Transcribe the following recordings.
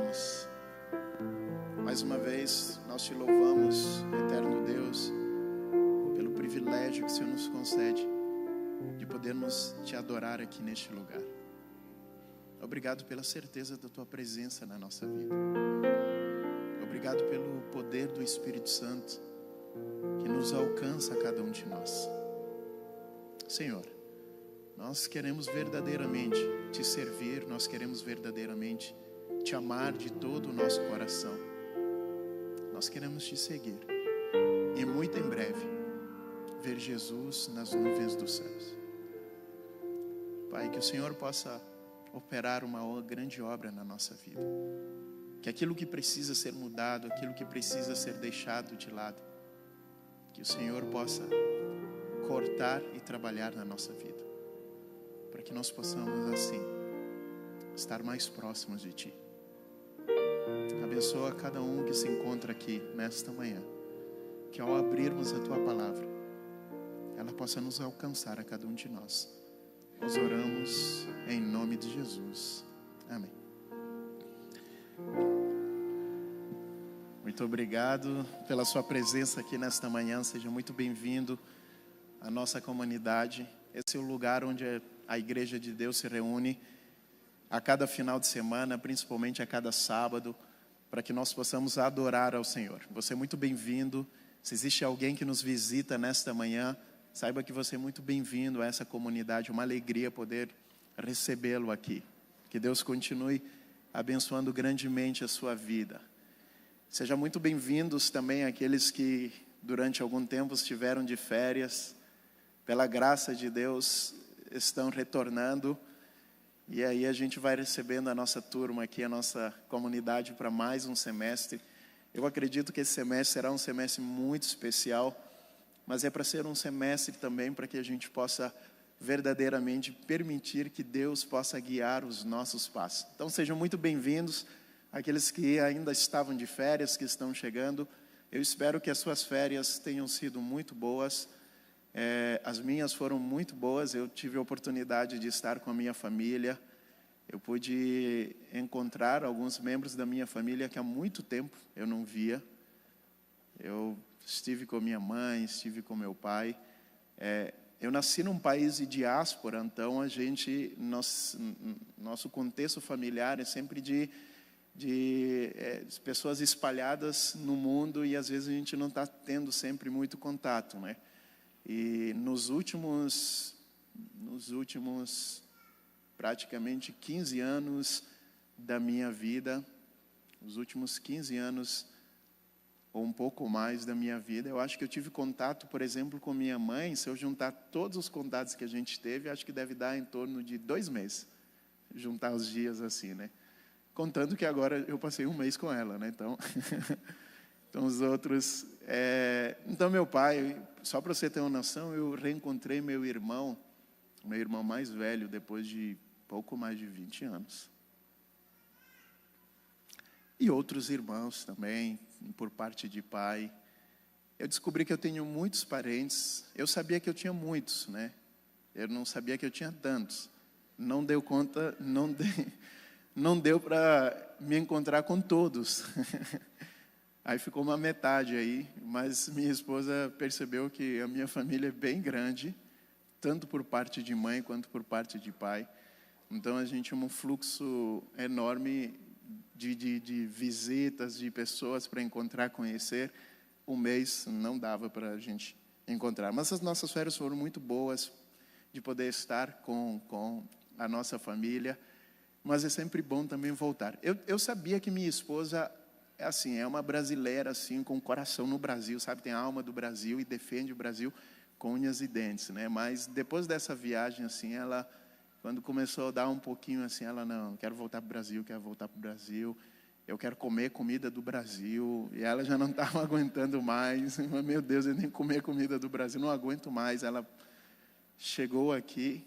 adoramos. Mais uma vez, nós te louvamos, eterno Deus, pelo privilégio que o Senhor nos concede de podermos te adorar aqui neste lugar. Obrigado pela certeza da tua presença na nossa vida. Obrigado pelo poder do Espírito Santo que nos alcança a cada um de nós. Senhor, nós queremos verdadeiramente te servir, nós queremos verdadeiramente te amar de todo o nosso coração. Nós queremos te seguir e muito em breve ver Jesus nas nuvens dos céus. Pai, que o Senhor possa operar uma grande obra na nossa vida. Que aquilo que precisa ser mudado, aquilo que precisa ser deixado de lado, que o Senhor possa cortar e trabalhar na nossa vida, para que nós possamos assim estar mais próximos de Ti. Abençoa cada um que se encontra aqui nesta manhã, que ao abrirmos a Tua palavra, ela possa nos alcançar a cada um de nós. Nós oramos em nome de Jesus. Amém. Muito obrigado pela sua presença aqui nesta manhã. Seja muito bem-vindo à nossa comunidade. Esse é o lugar onde a Igreja de Deus se reúne a cada final de semana, principalmente a cada sábado, para que nós possamos adorar ao Senhor. Você é muito bem-vindo. Se existe alguém que nos visita nesta manhã, saiba que você é muito bem-vindo a essa comunidade. Uma alegria poder recebê-lo aqui. Que Deus continue abençoando grandemente a sua vida. Sejam muito bem-vindos também aqueles que durante algum tempo estiveram de férias. Pela graça de Deus, estão retornando. E aí a gente vai recebendo a nossa turma aqui, a nossa comunidade para mais um semestre. Eu acredito que esse semestre será um semestre muito especial, mas é para ser um semestre também para que a gente possa verdadeiramente permitir que Deus possa guiar os nossos passos. Então sejam muito bem-vindos aqueles que ainda estavam de férias, que estão chegando. Eu espero que as suas férias tenham sido muito boas. As minhas foram muito boas. Eu tive a oportunidade de estar com a minha família. Eu pude encontrar alguns membros da minha família que há muito tempo eu não via. Eu estive com minha mãe, estive com meu pai. Eu nasci num país de diáspora, então nosso contexto familiar é sempre de pessoas espalhadas no mundo, e às vezes a gente não está tendo sempre muito contato, né? E nos últimos praticamente 15 anos da minha vida, os últimos 15 anos ou um pouco mais da minha vida, eu acho que eu tive contato, por exemplo, com minha mãe. Se eu juntar todos os contatos que a gente teve, acho que deve dar em torno de 2 meses, juntar os dias assim, né? Contando que agora eu passei 1 mês com ela, né? Então, então os outros... Então, meu pai, só para você ter uma noção, eu reencontrei meu irmão mais velho, depois de pouco mais de 20 anos. E outros irmãos também, por parte de pai. Eu descobri que eu tenho muitos parentes. Eu sabia que eu tinha muitos, né? Eu não sabia que eu tinha tantos. Não deu conta, não deu para me encontrar com todos. Aí ficou uma metade aí, mas minha esposa percebeu que a minha família é bem grande, tanto por parte de mãe quanto por parte de pai. Então a gente tinha um fluxo enorme de visitas, de pessoas para encontrar, conhecer. 1 mês não dava para a gente encontrar. Mas as nossas férias foram muito boas, de poder estar com a nossa família. Mas é sempre bom também voltar. Eu sabia que minha esposa é uma brasileira assim, com o coração no Brasil, sabe? Tem a alma do Brasil e defende o Brasil com unhas e dentes, né? Mas depois dessa viagem, assim, ela, quando começou a dar um pouquinho assim, ela, não, quero voltar para o Brasil, eu quero comer comida do Brasil. E ela já não estava aguentando mais. Meu Deus, eu nem comer comida do Brasil, não aguento mais. Ela chegou aqui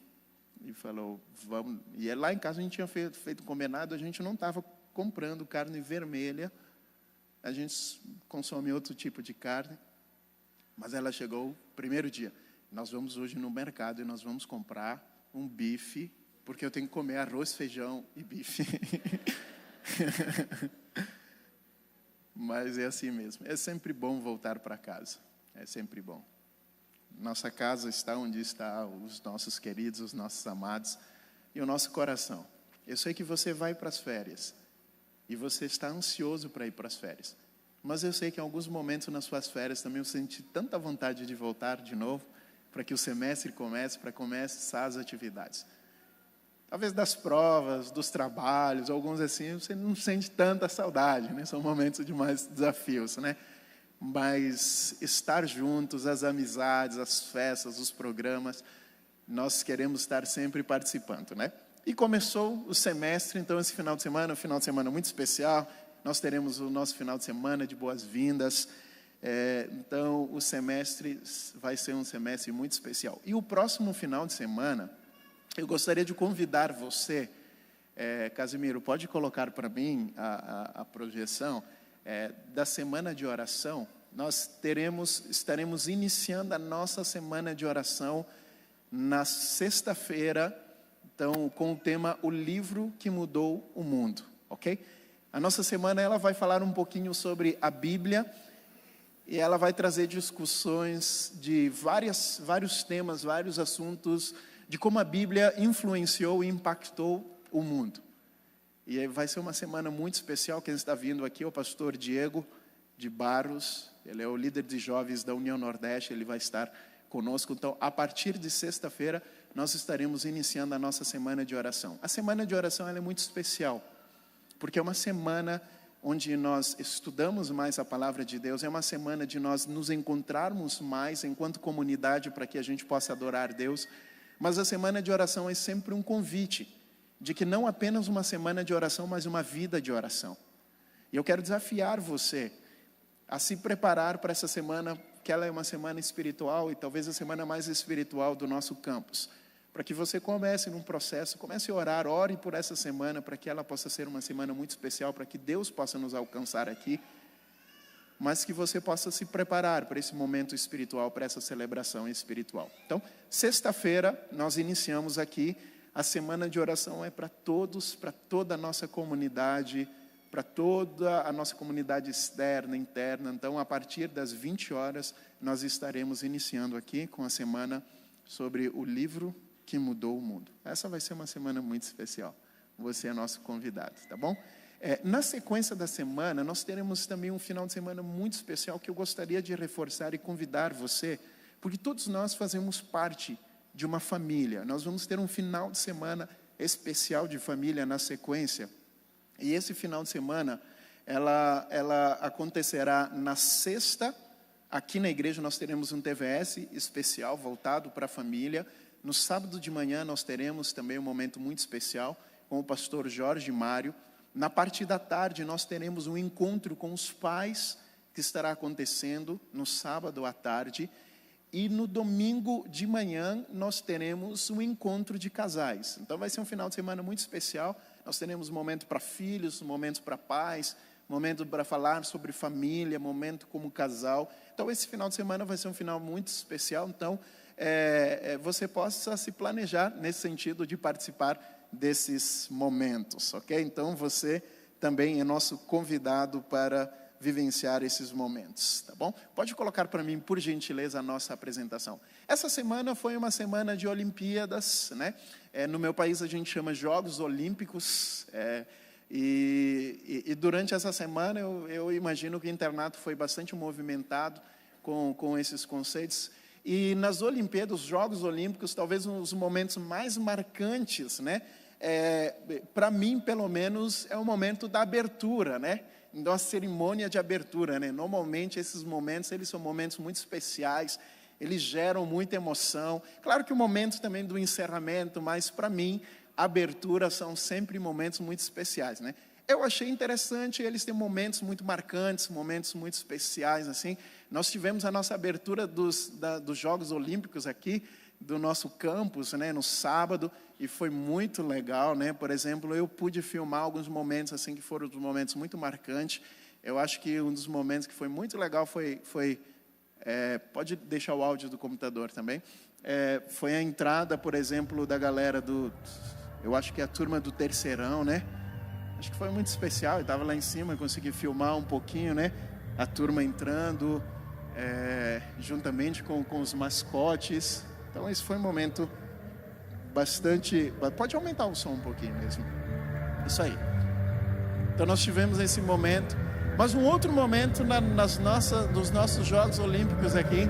e falou, vamos. E lá em casa a gente tinha feito combinado, a gente não estava comprando carne vermelha, a gente consome outro tipo de carne. Mas ela chegou, primeiro dia, nós vamos hoje no mercado e nós vamos comprar um bife, porque eu tenho que comer arroz, feijão e bife. Mas é assim mesmo. É sempre bom voltar para casa. É sempre bom. Nossa casa está onde está os nossos queridos, os nossos amados e o nosso coração. Eu sei que você vai para as férias e você está ansioso para ir para as férias. Mas eu sei que em alguns momentos nas suas férias também eu senti tanta vontade de voltar de novo para que o semestre comece, para começar as atividades. Talvez das provas, dos trabalhos, alguns assim, você não sente tanta saudade, né? São momentos de mais desafios, né? Mas estar juntos, as amizades, as festas, os programas, nós queremos estar sempre participando, né? E começou o semestre, então esse final de semana, um final de semana muito especial, nós teremos o nosso final de semana de boas-vindas, então o semestre vai ser um semestre muito especial. E o próximo final de semana, eu gostaria de convidar você, Casimiro, pode colocar para mim a projeção da semana de oração. Nós estaremos iniciando a nossa semana de oração na sexta-feira, então com o tema O Livro que Mudou o Mundo, ok? A nossa semana ela vai falar um pouquinho sobre a Bíblia e ela vai trazer discussões de vários temas, vários assuntos de como a Bíblia influenciou e impactou o mundo. E vai ser uma semana muito especial. Quem está vindo aqui é o pastor Diego de Barros, ele é o líder de jovens da União Nordeste, ele vai estar conosco. Então, a partir de sexta-feira, nós estaremos iniciando a nossa semana de oração. A semana de oração ela é muito especial, porque é uma semana onde nós estudamos mais a palavra de Deus, é uma semana de nós nos encontrarmos mais enquanto comunidade para que a gente possa adorar Deus. Mas a semana de oração é sempre um convite de que não apenas uma semana de oração, mas uma vida de oração. E eu quero desafiar você a se preparar para essa semana, que ela é uma semana espiritual e talvez a semana mais espiritual do nosso campus. Para que você comece num processo, comece a orar, ore por essa semana, para que ela possa ser uma semana muito especial, para que Deus possa nos alcançar aqui, mas que você possa se preparar para esse momento espiritual, para essa celebração espiritual. Então, sexta-feira, nós iniciamos aqui, a semana de oração é para todos, para toda a nossa comunidade, para toda a nossa comunidade externa, interna. Então, a partir das 20 horas, nós estaremos iniciando aqui com a semana sobre o livro que mudou o mundo. Essa vai ser uma semana muito especial. Você é nosso convidado, tá bom? Na sequência da semana, nós teremos também um final de semana muito especial que eu gostaria de reforçar e convidar você, porque todos nós fazemos parte de uma família. Nós vamos ter um final de semana especial de família na sequência. E esse final de semana, ela acontecerá na sexta. Aqui na igreja nós teremos um TVS especial voltado para a família. No sábado de manhã nós teremos também um momento muito especial com o pastor Jorge Mário. Na parte da tarde, nós teremos um encontro com os pais, que estará acontecendo no sábado à tarde. E no domingo de manhã, nós teremos um encontro de casais. Então, vai ser um final de semana muito especial. Nós teremos um momento para filhos, um momento para pais, um momento para falar sobre família, um momento como casal. Então, esse final de semana vai ser um final muito especial. Então, você possa se planejar nesse sentido de participar desses momentos, ok? Então você também é nosso convidado para vivenciar esses momentos, tá bom? Pode colocar para mim, por gentileza, a nossa apresentação. Essa semana foi uma semana de Olimpíadas, né? No meu país a gente chama Jogos Olímpicos, e durante essa semana eu imagino que o internato foi bastante movimentado com esses conceitos. E nas Olimpíadas, os Jogos Olímpicos, talvez um dos momentos mais marcantes, né? Para mim, pelo menos, é o momento da abertura, né? Então, a cerimônia de abertura, né? Normalmente, esses momentos, eles são momentos muito especiais, eles geram muita emoção. Claro que o momento também do encerramento, mas, para mim, a abertura são sempre momentos muito especiais, né? Eu achei interessante, eles têm momentos muito marcantes, momentos muito especiais, assim. Nós tivemos a nossa abertura dos Jogos Olímpicos aqui, do nosso campus, né, no sábado, e foi muito legal, né? Por exemplo, eu pude filmar alguns momentos, assim, que foram momentos muito marcantes. Eu acho que um dos momentos que foi muito legal foi pode deixar o áudio do computador também, foi a entrada, por exemplo, da galera eu acho que é a turma do terceirão, né? Acho que foi muito especial. Eu estava lá em cima, consegui filmar um pouquinho, né? A turma entrando, juntamente com os mascotes. Então, esse foi um momento bastante... Pode aumentar o som um pouquinho mesmo. Isso aí. Então, nós tivemos esse momento. Mas um outro momento dos nossos Jogos Olímpicos aqui,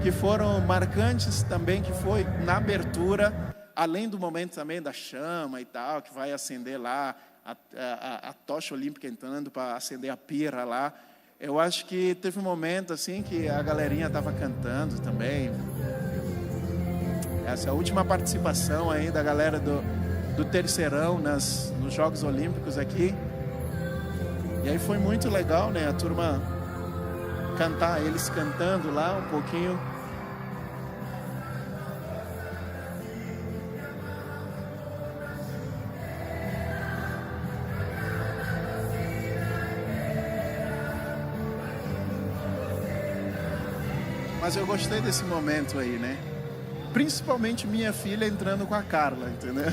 que foram marcantes também, que foi na abertura, além do momento também da chama e tal, que vai acender lá, a tocha olímpica entrando para acender a pira lá. Eu acho que teve um momento assim que a galerinha estava cantando também. Essa é a última participação aí da galera do terceirão nos Jogos Olímpicos aqui. E aí foi muito legal, né? A turma cantar, eles cantando lá um pouquinho. Mas eu gostei desse momento aí, né? Principalmente minha filha entrando com a Carla, entendeu?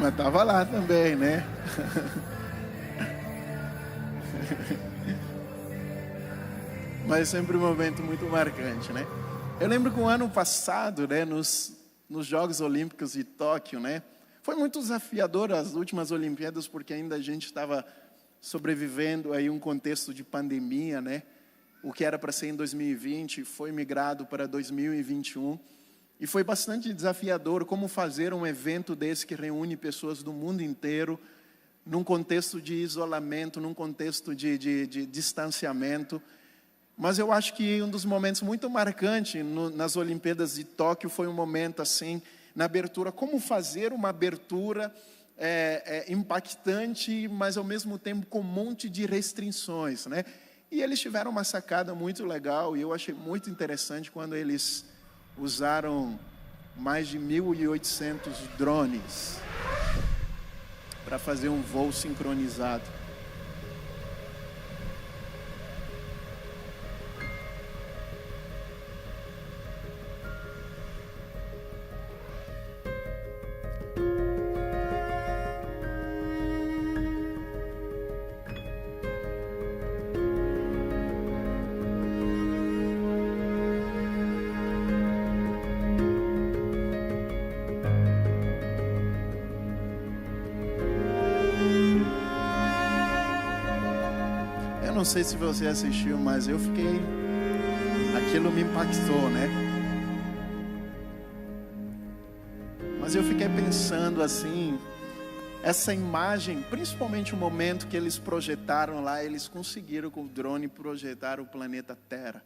Mas tava lá também, né? Mas sempre um momento muito marcante, né? Eu lembro que o ano passado, né, nos Jogos Olímpicos de Tóquio, né, foi muito desafiador as últimas Olimpíadas, porque ainda a gente estava sobrevivendo aí um contexto de pandemia, né? O que era para ser em 2020 foi migrado para 2021. E foi bastante desafiador como fazer um evento desse que reúne pessoas do mundo inteiro, num contexto de isolamento, num contexto de distanciamento. Mas eu acho que um dos momentos muito marcantes nas Olimpíadas de Tóquio foi um momento assim, na abertura, como fazer uma abertura impactante, mas ao mesmo tempo com um monte de restrições, né? E eles tiveram uma sacada muito legal, e eu achei muito interessante quando eles usaram mais de 1.800 drones para fazer um voo sincronizado. Não sei se você assistiu, mas eu fiquei... Aquilo me impactou, né? Mas eu fiquei pensando assim... Essa imagem, principalmente o momento que eles projetaram lá, eles conseguiram com o drone projetar o planeta Terra.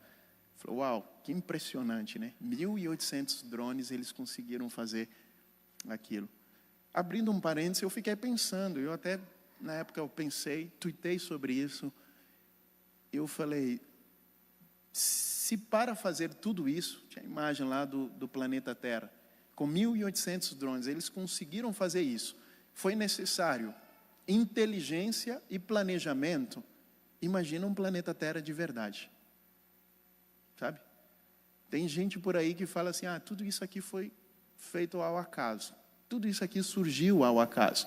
Falei, uau, que impressionante, né? 1.800 drones eles conseguiram fazer aquilo. Abrindo um parênteses, eu fiquei pensando, eu até, na época eu pensei, tuitei sobre isso. Eu falei, se para fazer tudo isso, tinha a imagem lá do planeta Terra, com 1.800 drones, eles conseguiram fazer isso. Foi necessário inteligência e planejamento. Imagina um planeta Terra de verdade. Sabe? Tem gente por aí que fala assim, tudo isso aqui foi feito ao acaso. Tudo isso aqui surgiu ao acaso.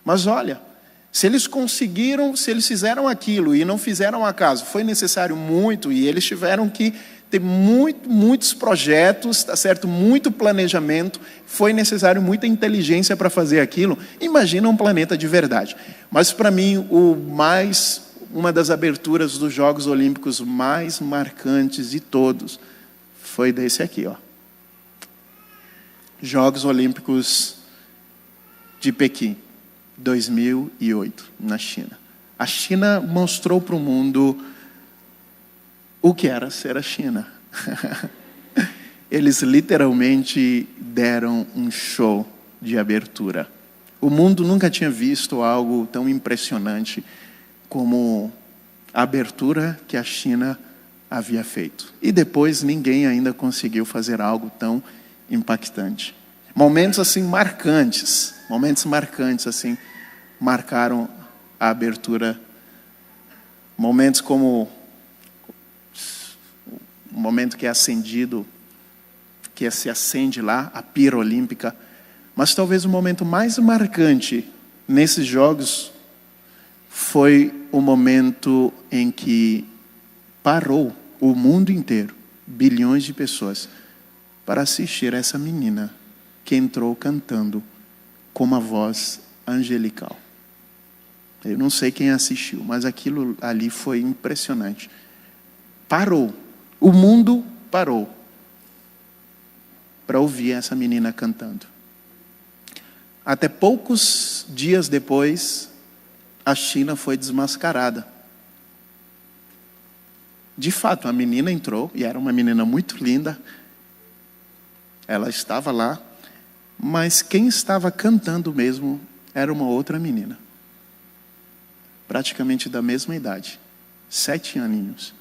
Mas olha... Se eles conseguiram, se eles fizeram aquilo e não fizeram ao acaso, foi necessário muito, e eles tiveram que ter muitos projetos, tá certo? Muito planejamento, foi necessário muita inteligência para fazer aquilo. Imagina um planeta de verdade. Mas para mim, uma das aberturas dos Jogos Olímpicos mais marcantes de todos foi desse aqui, ó. Jogos Olímpicos de Pequim. 2008, na China. A China mostrou para o mundo o que era ser a China. Eles literalmente deram um show de abertura. O mundo nunca tinha visto algo tão impressionante como a abertura que a China havia feito. E depois ninguém ainda conseguiu fazer algo tão impactante. Momentos assim marcantes assim, marcaram a abertura. Momentos como o momento que é acendido, que se acende lá, a pira olímpica. Mas talvez o momento mais marcante nesses jogos foi o momento em que parou o mundo inteiro, bilhões de pessoas, para assistir essa menina que entrou cantando com uma voz angelical. Eu não sei quem assistiu, mas aquilo ali foi impressionante. Parou, o mundo parou para ouvir essa menina cantando. Até poucos dias depois, a China foi desmascarada. De fato, a menina entrou, e era uma menina muito linda. Ela estava lá, mas quem estava cantando mesmo era uma outra menina. Praticamente da mesma idade, 7 aninhos.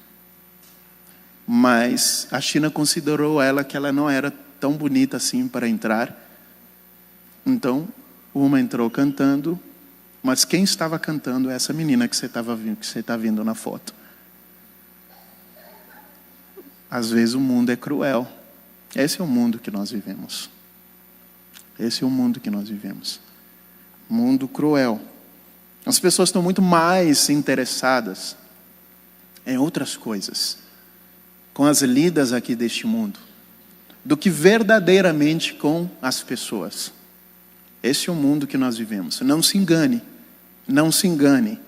Mas a China considerou que ela não era tão bonita assim para entrar. Então, uma entrou cantando, mas quem estava cantando é essa menina que você está vendo na foto. Às vezes o mundo é cruel. Esse é o mundo que nós vivemos. Esse é o mundo que nós vivemos. Mundo cruel. As pessoas estão muito mais interessadas em outras coisas, com as lidas aqui deste mundo, do que verdadeiramente com as pessoas. Esse é o mundo que nós vivemos. Não se engane. Não se engane.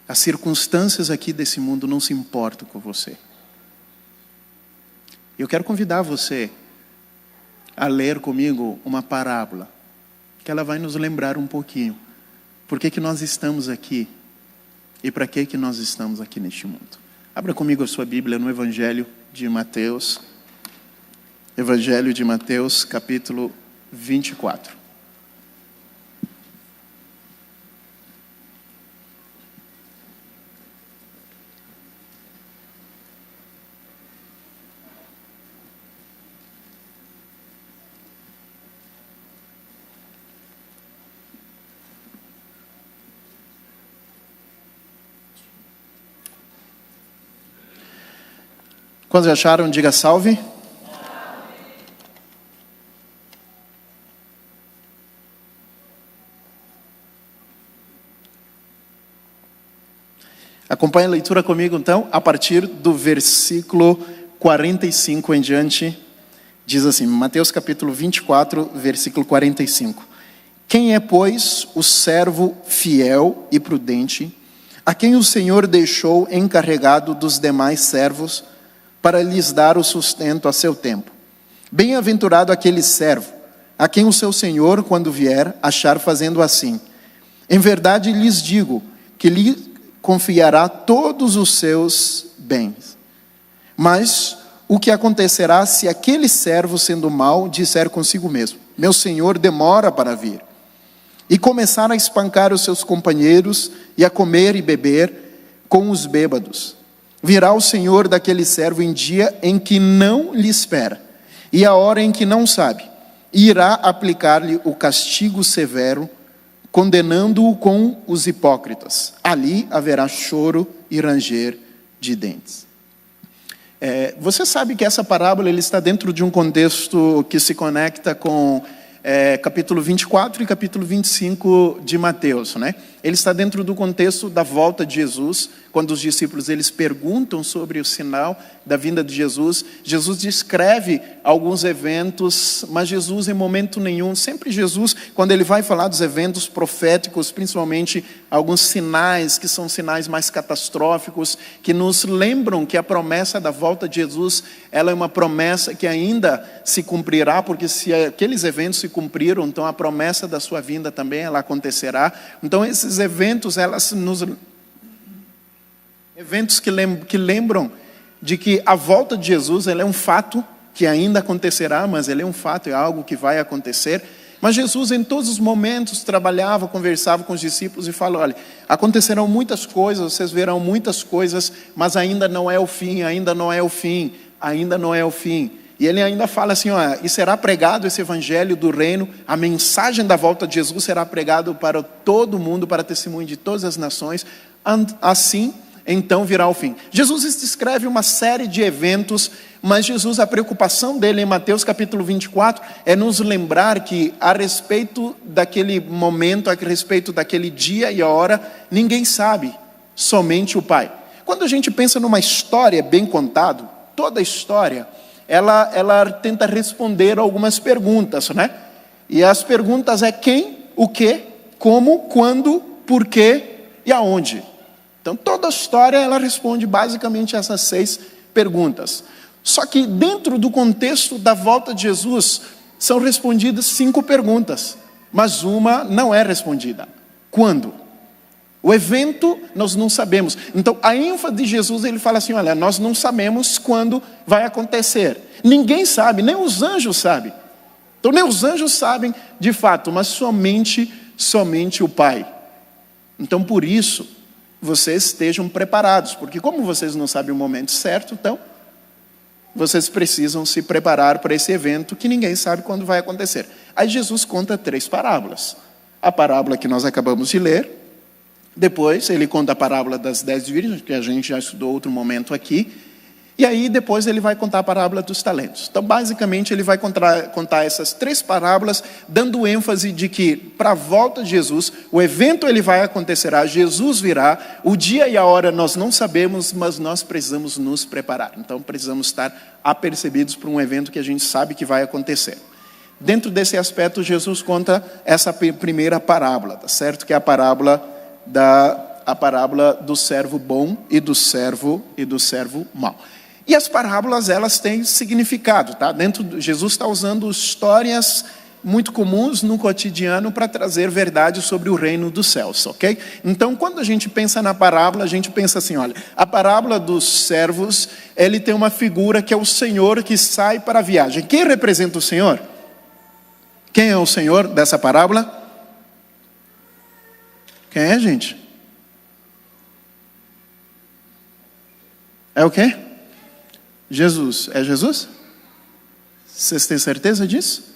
As circunstâncias aqui desse mundo não se importam com você. Eu quero convidar você a ler comigo uma parábola, que ela vai nos lembrar um pouquinho por que nós estamos aqui e para que nós estamos aqui neste mundo. Abra comigo a sua Bíblia no Evangelho de Mateus. Evangelho de Mateus, capítulo 24. Quando acharam, diga salve. Acompanhe a leitura comigo então, a partir do versículo 45 em diante. Diz assim, Mateus capítulo 24, versículo 45. Quem é, pois, o servo fiel e prudente, a quem o Senhor deixou encarregado dos demais servos, para lhes dar o sustento a seu tempo? Bem-aventurado aquele servo, a quem o seu Senhor, quando vier, achar fazendo assim. Em verdade lhes digo, que lhe confiará todos os seus bens. Mas o que acontecerá se aquele servo, sendo mau, disser consigo mesmo, meu Senhor demora para vir, e começar a espancar os seus companheiros, e a comer e beber com os bêbados? Virá o Senhor daquele servo em dia em que não lhe espera, e a hora em que não sabe, e irá aplicar-lhe o castigo severo, condenando-o com os hipócritas. Ali haverá choro e ranger de dentes. Você sabe que essa parábola ele está dentro de um contexto que se conecta com capítulo 24 e capítulo 25 de Mateus, né? Ele está dentro do contexto da volta de Jesus, quando os discípulos eles perguntam sobre o sinal da vinda de Jesus. Jesus descreve alguns eventos, mas Jesus em momento nenhum, sempre Jesus, quando ele vai falar dos eventos proféticos, principalmente alguns sinais que são sinais mais catastróficos, que nos lembram que a promessa da volta de Jesus, ela é uma promessa que ainda se cumprirá, porque se aqueles eventos se cumpriram, então a promessa da sua vinda também ela acontecerá. Então esses eventos, eventos que lembram de que a volta de Jesus, ela é um fato que ainda acontecerá, mas ele é um fato, é algo que vai acontecer. Mas Jesus em todos os momentos trabalhava, conversava com os discípulos e falou, olha, acontecerão muitas coisas, vocês verão muitas coisas, mas ainda não é o fim, ainda não é o fim, ainda não é o fim. E ele ainda fala assim, e será pregado esse evangelho do reino, a mensagem da volta de Jesus será pregado para todo mundo, para testemunho de todas as nações. Assim, então virá o fim. Jesus descreve uma série de eventos, mas Jesus, a preocupação dele em Mateus capítulo 24, é nos lembrar que a respeito daquele momento, a respeito daquele dia e a hora, ninguém sabe, somente o Pai. Quando a gente pensa numa história bem contada, toda a história, ela tenta responder algumas perguntas, né? E as perguntas é quem, o que, como, quando, por quê e aonde. Então toda a história ela responde basicamente essas 6 perguntas. Só que dentro do contexto da volta de Jesus, são respondidas 5 perguntas, mas uma não é respondida. Quando? O evento nós não sabemos. Então a ênfase de Jesus, ele fala assim, olha, nós não sabemos quando vai acontecer. Ninguém sabe, nem os anjos sabem. Então nem os anjos sabem de fato, mas somente o Pai. Então por isso, vocês estejam preparados, porque como vocês não sabem o momento certo, então vocês precisam se preparar para esse evento que ninguém sabe quando vai acontecer. Aí Jesus conta 3 parábolas. A parábola que nós acabamos de ler, depois ele conta a parábola das 10 virgens, que a gente já estudou outro momento aqui, e aí depois ele vai contar a parábola dos talentos. Então basicamente ele vai contar essas 3 parábolas, dando ênfase de que para a volta de Jesus, o evento ele vai acontecerá, Jesus virá, o dia e a hora nós não sabemos, mas nós precisamos nos preparar. Então precisamos estar apercebidos para um evento que a gente sabe que vai acontecer. Dentro desse aspecto, Jesus conta essa primeira parábola, tá certo? Que é a parábola do servo bom e do servo mau. E as parábolas, elas têm significado, tá? Jesus está usando histórias muito comuns no cotidiano para trazer verdade sobre o reino dos céus, ok? Então, quando a gente pensa na parábola, a gente pensa assim, olha, a parábola dos servos, ele tem uma figura que é o Senhor que sai para a viagem. Quem representa o Senhor? Quem é o Senhor dessa parábola? Quem é, gente? É o quê? Jesus. É Jesus? Vocês têm certeza disso?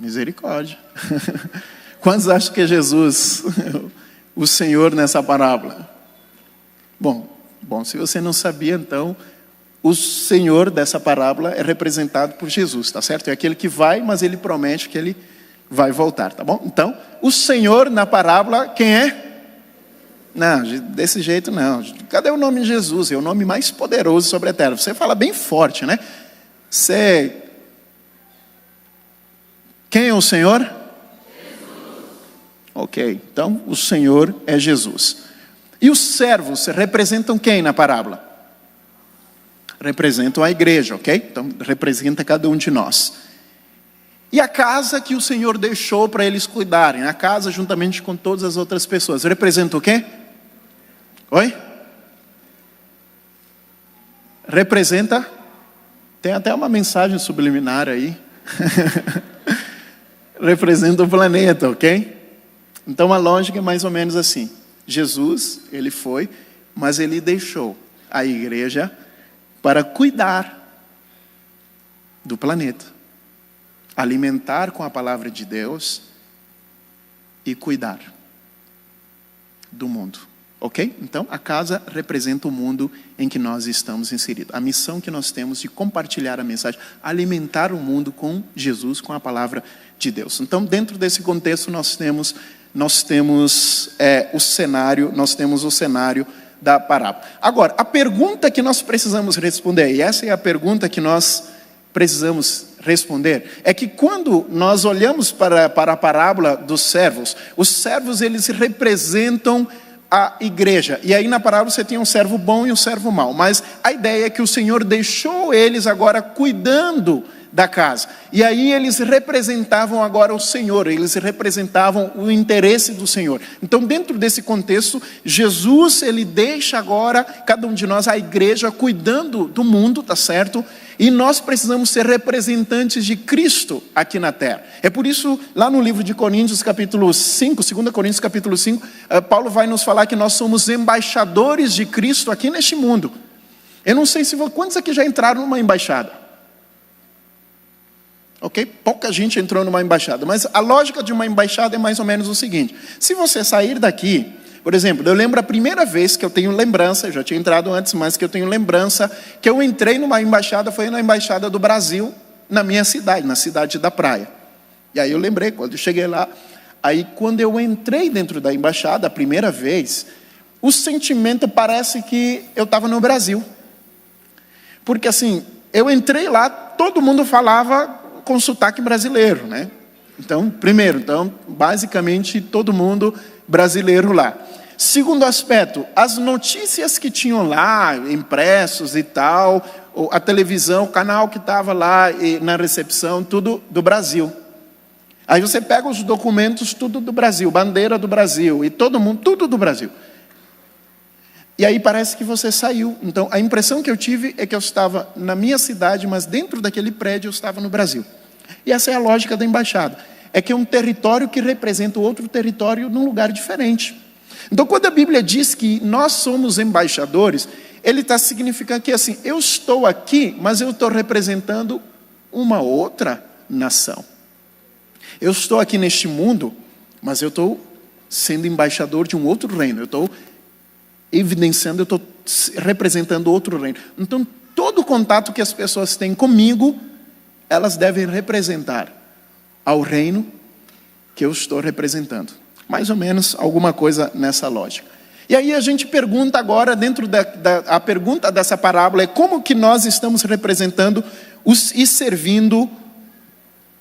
Misericórdia. Quantos acham que é Jesus o Senhor nessa parábola? Bom, se você não sabia, então, o Senhor dessa parábola é representado por Jesus, tá certo? É aquele que vai, mas ele promete que ele vai voltar, tá bom? Então, o Senhor na parábola, quem é? Não, desse jeito não. Cadê o nome de Jesus? É o nome mais poderoso sobre a terra. Você fala bem forte, né? Quem é o Senhor? Jesus. Ok, então o Senhor é Jesus. E os servos representam quem na parábola? Representam a igreja, ok? Então representa cada um de nós. E a casa que o Senhor deixou para eles cuidarem, a casa juntamente com todas as outras pessoas, representa o quê? Oi? Representa, tem até uma mensagem subliminar aí, representa o planeta, ok? Então a lógica é mais ou menos assim, Jesus, ele foi, mas ele deixou a igreja para cuidar do planeta, alimentar com a palavra de Deus e cuidar do mundo. Ok? Então, a casa representa o mundo em que nós estamos inseridos. A missão que nós temos de compartilhar a mensagem, alimentar o mundo com Jesus, com a palavra de Deus. Então, dentro desse contexto, nós temos o cenário da parábola. Agora, a pergunta que nós precisamos responder, e essa é a pergunta que nós precisamos responder, é que quando nós olhamos para a parábola dos servos, os servos eles representam a igreja, e aí na parábola você tem um servo bom e um servo mau, mas a ideia é que o Senhor deixou eles agora cuidando da casa, e aí eles representavam agora o Senhor, eles representavam o interesse do Senhor. Então dentro desse contexto, Jesus ele deixa agora cada um de nós, a igreja, cuidando do mundo, tá certo? E nós precisamos ser representantes de Cristo aqui na terra. É por isso, lá no livro de Coríntios capítulo 5, 2 Coríntios capítulo 5, Paulo vai nos falar que nós somos embaixadores de Cristo aqui neste mundo. Eu não sei se quantos aqui já entraram numa embaixada. Ok? Pouca gente entrou numa embaixada, mas a lógica de uma embaixada é mais ou menos o seguinte: se você sair daqui, Por exemplo, eu lembro a primeira vez que eu tenho lembrança, eu já tinha entrado antes, mas que eu tenho lembrança, que eu entrei numa embaixada, foi na Embaixada do Brasil, na minha cidade, na cidade da Praia. E aí eu lembrei, quando eu cheguei lá, aí quando eu entrei dentro da embaixada, a primeira vez, o sentimento parece que eu estava no Brasil. Porque assim, eu entrei lá, todo mundo falava com sotaque brasileiro, né? Então, basicamente, todo mundo brasileiro lá. Segundo aspecto, as notícias que tinham lá, impressos e tal, a televisão, o canal que estava lá na recepção, tudo do Brasil. Aí você pega os documentos, tudo do Brasil, bandeira do Brasil, e todo mundo, tudo do Brasil. E aí parece que você saiu. Então, a impressão que eu tive é que eu estava na minha cidade, mas dentro daquele prédio eu estava no Brasil. E essa é a lógica da embaixada. É que é um território que representa outro território num lugar diferente. Então, quando a Bíblia diz que nós somos embaixadores, ele está significando que assim, eu estou aqui, mas eu estou representando uma outra nação. Eu estou aqui neste mundo, mas eu estou sendo embaixador de um outro reino. Eu estou evidenciando, eu estou representando outro reino. Então, todo o contato que as pessoas têm comigo, elas devem representar ao reino que eu estou representando. Mais ou menos alguma coisa nessa lógica. E aí a gente pergunta agora, dentro a pergunta dessa parábola é como que nós estamos representando e servindo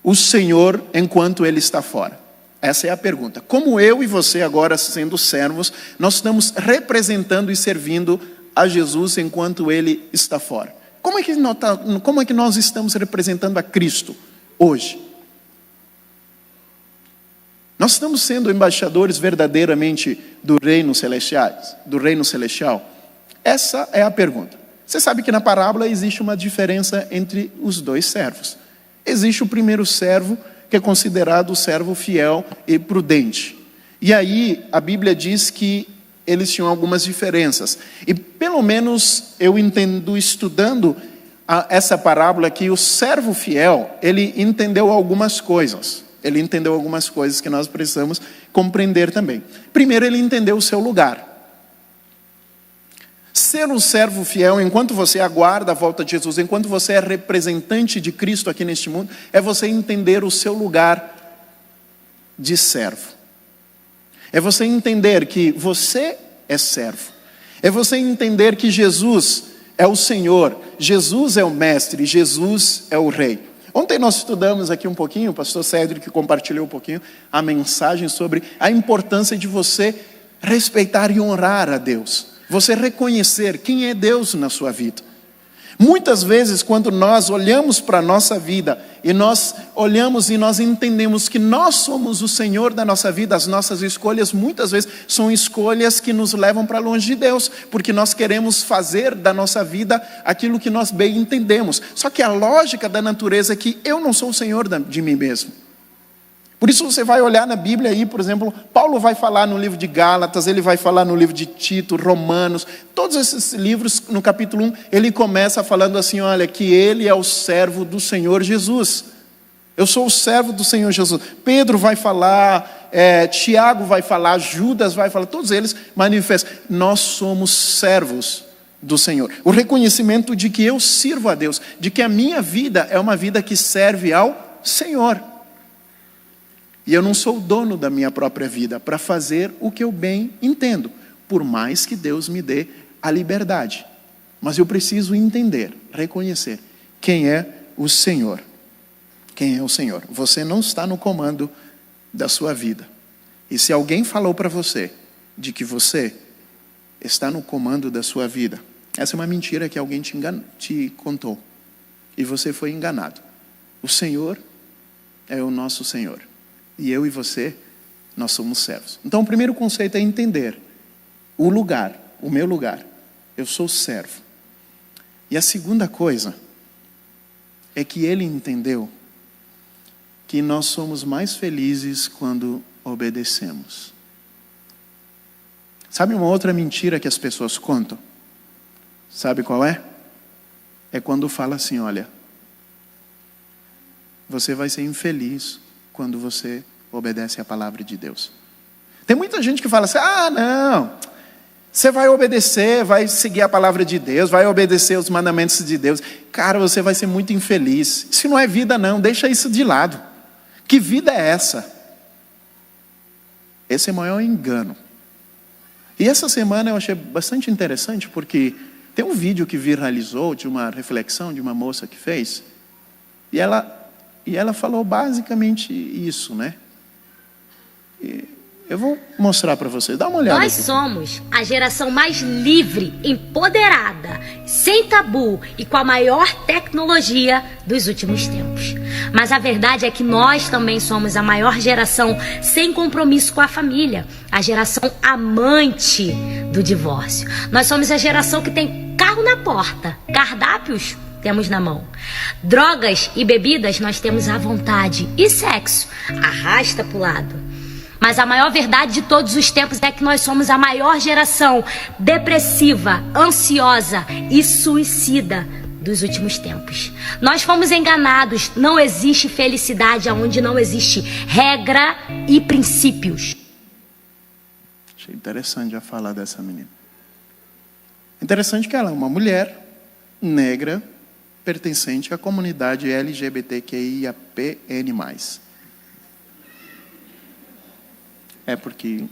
o Senhor enquanto Ele está fora. Essa é a pergunta. Como eu e você agora, sendo servos, nós estamos representando e servindo a Jesus enquanto Ele está fora. Como é que nós estamos representando a Cristo hoje? Nós estamos sendo embaixadores verdadeiramente do reino celestial? Essa é a pergunta. Você sabe que na parábola existe uma diferença entre os dois servos. Existe o primeiro servo, que é considerado o servo fiel e prudente. E aí a Bíblia diz que eles tinham algumas diferenças. E pelo menos eu entendo, estudando essa parábola, que o servo fiel, ele entendeu algumas coisas. Ele entendeu algumas coisas que nós precisamos compreender também. Primeiro, ele entendeu o seu lugar. Ser um servo fiel, enquanto você aguarda a volta de Jesus, enquanto você é representante de Cristo aqui neste mundo, é você entender o seu lugar de servo. É você entender que você é servo. É você entender que Jesus é o Senhor, Jesus é o Mestre, Jesus é o Rei. Ontem nós estudamos aqui um pouquinho, o pastor Cédric compartilhou um pouquinho a mensagem sobre a importância de você respeitar e honrar a Deus. Você reconhecer quem é Deus na sua vida. Muitas vezes, quando nós olhamos para a nossa vida, e nós olhamos e nós entendemos que nós somos o Senhor da nossa vida, as nossas escolhas muitas vezes são escolhas que nos levam para longe de Deus, porque nós queremos fazer da nossa vida aquilo que nós bem entendemos. Só que a lógica da natureza é que eu não sou o Senhor de mim mesmo. Por isso você vai olhar na Bíblia aí, por exemplo, Paulo vai falar no livro de Gálatas, ele vai falar no livro de Tito, Romanos, todos esses livros, no capítulo 1, ele começa falando assim, olha, que ele é o servo do Senhor Jesus. Eu sou o servo do Senhor Jesus. Pedro vai falar, Tiago vai falar, Judas vai falar, todos eles manifestam, nós somos servos do Senhor. O reconhecimento de que eu sirvo a Deus, de que a minha vida é uma vida que serve ao Senhor. E eu não sou o dono da minha própria vida para fazer o que eu bem entendo, por mais que Deus me dê a liberdade. Mas eu preciso entender, reconhecer quem é o Senhor. Quem é o Senhor? Você não está no comando da sua vida. E se alguém falou para você de que você está no comando da sua vida, essa é uma mentira que alguém te contou. E você foi enganado. O Senhor é o nosso Senhor. E eu e você, nós somos servos. Então o primeiro conceito é entender o lugar, o meu lugar. Eu sou servo. E a segunda coisa é que ele entendeu que nós somos mais felizes quando obedecemos. Sabe uma outra mentira que as pessoas contam? Sabe qual é? É quando fala assim, olha, você vai ser infeliz quando você obedece à palavra de Deus. Tem muita gente que fala assim, não, você vai obedecer, vai seguir a palavra de Deus, vai obedecer os mandamentos de Deus. Cara, você vai ser muito infeliz. Isso não é vida não, deixa isso de lado. Que vida é essa? Esse é o maior engano. E essa semana eu achei bastante interessante, porque tem um vídeo que viralizou de uma reflexão de uma moça que fez, e ela falou basicamente isso, né? Eu vou mostrar para vocês, dá uma olhada. Nós somos a geração mais livre, empoderada, sem tabu e com a maior tecnologia dos últimos tempos. Mas a verdade é que nós também somos a maior geração sem compromisso com a família, a geração amante do divórcio. Nós somos a geração que tem carro na porta, cardápios temos na mão. Drogas e bebidas nós temos à vontade, e sexo arrasta pro lado. Mas a maior verdade de todos os tempos é que nós somos a maior geração depressiva, ansiosa e suicida dos últimos tempos. Nós fomos enganados. Não existe felicidade onde não existe regra e princípios. Achei interessante já falar dessa menina. Interessante que ela é uma mulher negra pertencente à comunidade LGBTQIAPN+. É porque...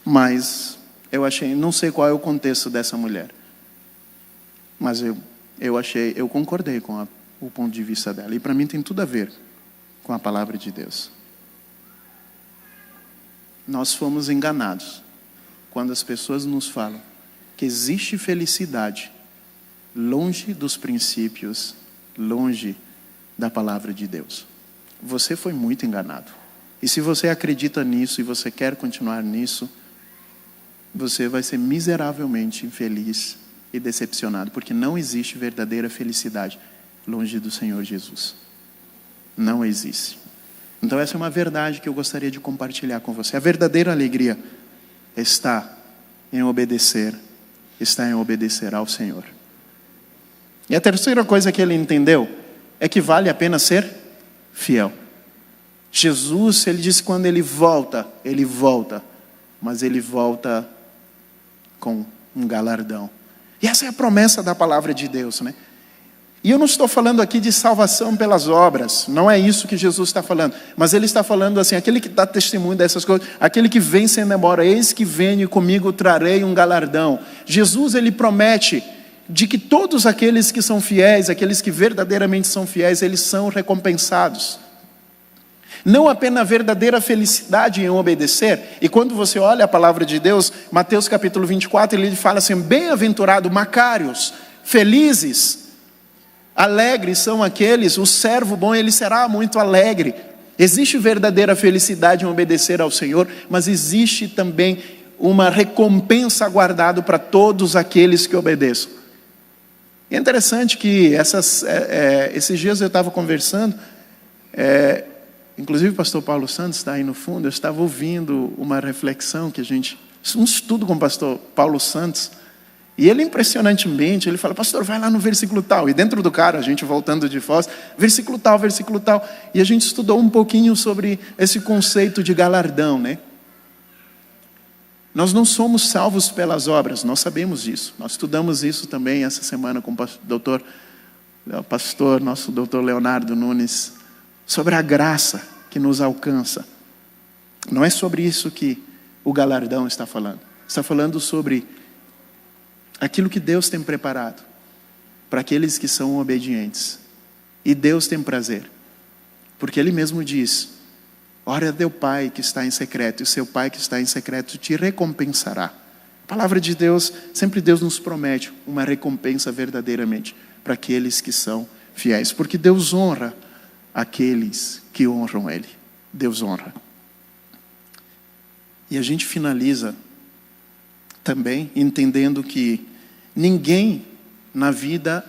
Mas eu achei... Não sei qual é o contexto dessa mulher. Mas eu concordei com o ponto de vista dela. E para mim tem tudo a ver com a palavra de Deus. Nós fomos enganados quando as pessoas nos falam que existe felicidade longe dos princípios, longe da palavra de Deus. Você foi muito enganado. E se você acredita nisso e você quer continuar nisso, você vai ser miseravelmente infeliz e decepcionado, porque não existe verdadeira felicidade longe do Senhor Jesus. Não existe. Então essa é uma verdade que eu gostaria de compartilhar com você. A verdadeira alegria está em obedecer ao Senhor. E a terceira coisa que ele entendeu é que vale a pena ser fiel. Jesus, ele disse que quando ele volta, mas ele volta com um galardão. E essa é a promessa da palavra de Deus, né? E eu não estou falando aqui de salvação pelas obras, não é isso que Jesus está falando, mas ele está falando assim, aquele que dá testemunho dessas coisas, aquele que vem sem demora, eis que venho e comigo trarei um galardão. Jesus, ele promete de que todos aqueles que são fiéis, aqueles que verdadeiramente são fiéis, eles são recompensados. Não apenas a verdadeira felicidade em obedecer, e quando você olha a palavra de Deus, Mateus capítulo 24, ele fala assim, bem-aventurado, macários, felizes, alegres são aqueles, o servo bom, ele será muito alegre. Existe verdadeira felicidade em obedecer ao Senhor, mas existe também uma recompensa aguardada para todos aqueles que obedeçam. É interessante que esses dias eu estava conversando, inclusive o pastor Paulo Santos está aí no fundo, eu estava ouvindo uma reflexão um estudo com o pastor Paulo Santos, e ele impressionantemente, ele fala, pastor, vai lá no versículo tal, e dentro do carro, a gente voltando de Foz, versículo tal, e a gente estudou um pouquinho sobre esse conceito de galardão, né? Nós não somos salvos pelas obras, nós sabemos disso, nós estudamos isso também essa semana com o pastor, nosso doutor Leonardo Nunes, sobre a graça que nos alcança. Não é sobre isso que o galardão está falando. Está falando sobre aquilo que Deus tem preparado para aqueles que são obedientes. E Deus tem prazer. Porque Ele mesmo diz, ora a teu Pai que está em secreto, e o seu Pai que está em secreto te recompensará. A palavra de Deus, sempre Deus nos promete uma recompensa verdadeiramente para aqueles que são fiéis. Porque Deus honra aqueles que honram Ele. Deus honra. E a gente finaliza também entendendo que ninguém na vida